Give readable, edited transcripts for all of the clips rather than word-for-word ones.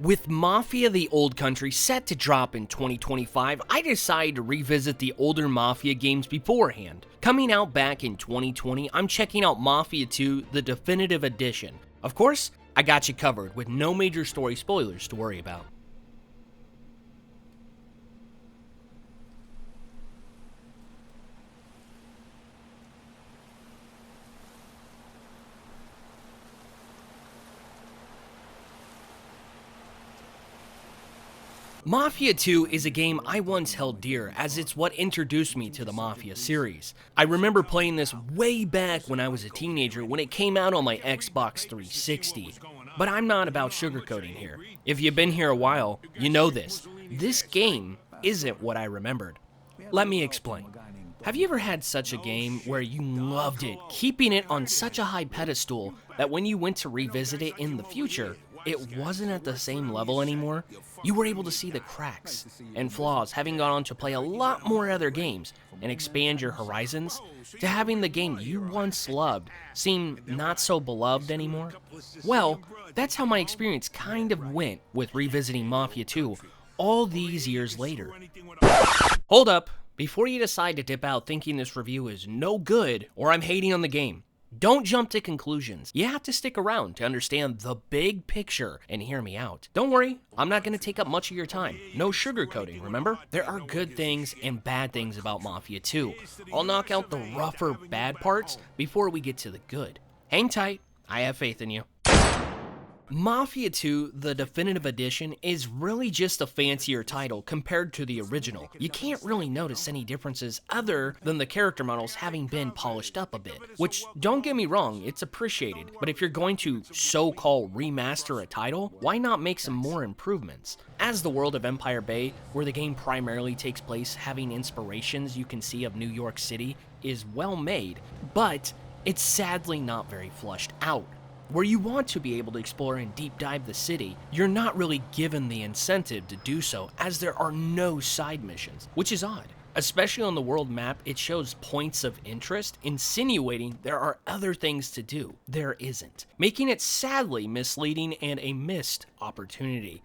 With Mafia: The Old Country set to drop in 2025, I decided to revisit the older Mafia games beforehand. Coming out back in 2020, I'm checking out Mafia 2, the Definitive Edition. Of course, I got you covered with no major story spoilers to worry about. Mafia 2 is a game I once held dear, as it's what introduced me to the Mafia series. I remember playing this way back when I was a teenager when it came out on my Xbox 360. But I'm not about sugarcoating here. If you've been here a while, you know this. This game isn't what I remembered. Let me explain. Have you ever had such a game where you loved it, keeping it on such a high pedestal that when you went to revisit it in the future, it wasn't at the same level anymore? You were able to see the cracks and flaws, having gone on to play a lot more other games and expand your horizons, to having the game you once loved seem not so beloved anymore? Well, that's how my experience kind of went with revisiting Mafia 2 all these years later. Hold up, before you decide to dip out thinking this review is no good or I'm hating on the game, don't jump to conclusions. You have to stick around to understand the big picture and hear me out. Don't worry, I'm not going to take up much of your time. No sugarcoating, remember? There are good things and bad things about Mafia 2. I'll knock out the rougher bad parts before we get to the good. Hang tight, I have faith in you. Mafia 2, the Definitive Edition, is really just a fancier title compared to the original. You can't really notice any differences other than the character models having been polished up a bit, which, don't get me wrong, it's appreciated, but if you're going to so-called remaster a title, why not make some more improvements? As the world of Empire Bay, where the game primarily takes place, having inspirations you can see of New York City is well made, but it's sadly not very flushed out. Where you want to be able to explore and deep dive the city, you're not really given the incentive to do so, as there are no side missions, which is odd. Especially on the world map, it shows points of interest, insinuating there are other things to do. There isn't, making it sadly misleading and a missed opportunity.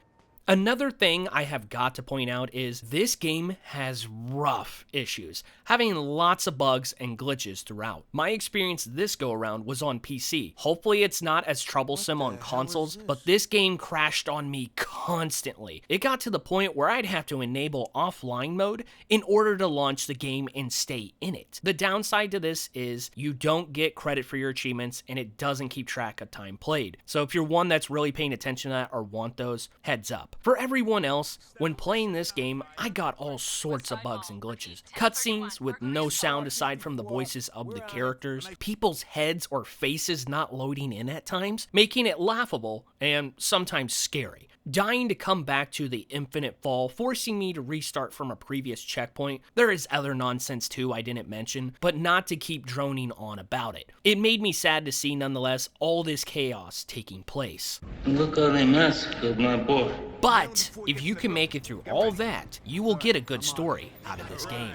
Another thing I have got to point out is this game has rough issues, having lots of bugs and glitches throughout. My experience this go around was on PC. Hopefully it's not as troublesome on consoles, but this game crashed on me constantly. It got to the point where I'd have to enable offline mode in order to launch the game and stay in it. The downside to this is you don't get credit for your achievements and it doesn't keep track of time played. So if you're one that's really paying attention to that or want those, heads up. For everyone else, when playing this game, I got all sorts of bugs and glitches. Cutscenes with no sound aside from the voices of the characters, people's heads or faces not loading in at times, making it laughable and sometimes scary. Dying to come back to the infinite fall, forcing me to restart from a previous checkpoint. There is other nonsense too I didn't mention, but not to keep droning on about it. It made me sad to see nonetheless all this chaos taking place. Look how they massacred my boy. But if you can make it through all that, you will get a good story out of this game.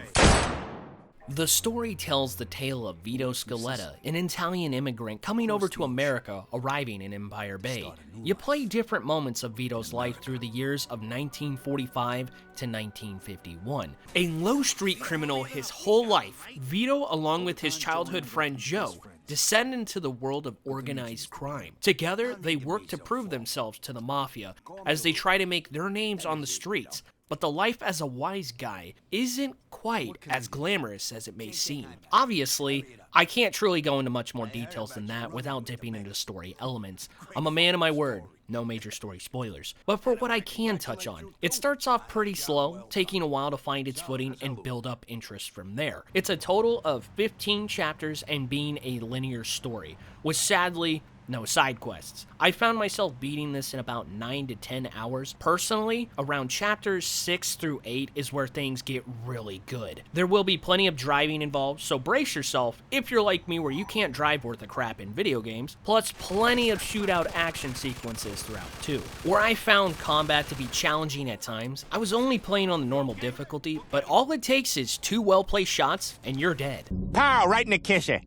The story tells the tale of Vito Scaletta, an Italian immigrant coming over to America, arriving in Empire Bay. You play different moments of Vito's life through the years of 1945 to 1951. A low street criminal his whole life, Vito, along with his childhood friend Joe, descend into the world of organized crime. Together, they work to prove themselves to the Mafia as they try to make their names on the streets. But the life as a wise guy isn't quite as glamorous as it may seem. Obviously, I can't truly go into much more details than that without dipping into story elements. I'm a man of my word, no major story spoilers. But for what I can touch on, it starts off pretty slow, taking a while to find its footing and build up interest from there. It's a total of 15 chapters and being a linear story, with sadly no side quests. I found myself beating this in about 9 to 10 hours. Personally, around chapters 6 through 8 is where things get really good. There will be plenty of driving involved, so brace yourself if you're like me where you can't drive worth a crap in video games, plus plenty of shootout action sequences throughout too. Where I found combat to be challenging at times, I was only playing on the normal difficulty, but all it takes is 2 well-placed shots and you're dead. Pow, right in the kisser.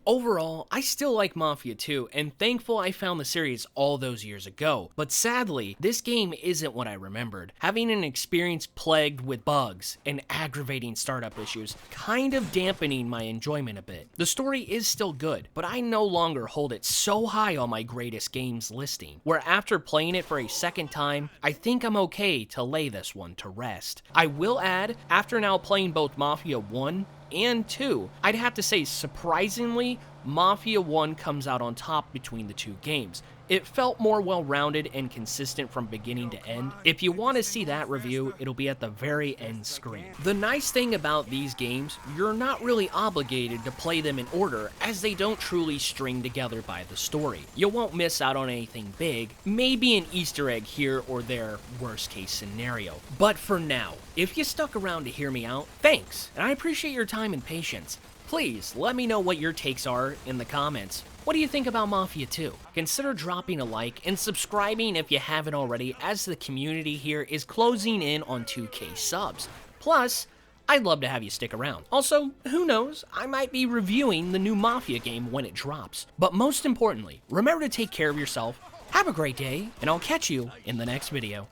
Overall, I still like Mafia 2 and thankful I found the series all those years ago, but sadly, this game isn't what I remembered. Having an experience plagued with bugs and aggravating startup issues, kind of dampening my enjoyment a bit. The story is still good, but I no longer hold it so high on my greatest games listing, where after playing it for a second time, I think I'm okay to lay this one to rest. I will add, after now playing both Mafia 1 and 2, I'd have to say surprisingly, Mafia 1 comes out on top between the two games. It felt more well-rounded and consistent from beginning to end. If you want to see that review, it'll be at the very end screen. The nice thing about these games, you're not really obligated to play them in order, as they don't truly string together by the story. You won't miss out on anything big, maybe an Easter egg here or there, worst case scenario. But for now, if you stuck around to hear me out, thanks, and I appreciate your time and patience. Please let me know what your takes are in the comments. What do you think about Mafia 2? Consider dropping a like and subscribing if you haven't already, as the community here is closing in on 2K subs. Plus, I'd love to have you stick around. Also, who knows, I might be reviewing the new Mafia game when it drops. But most importantly, remember to take care of yourself, have a great day, and I'll catch you in the next video.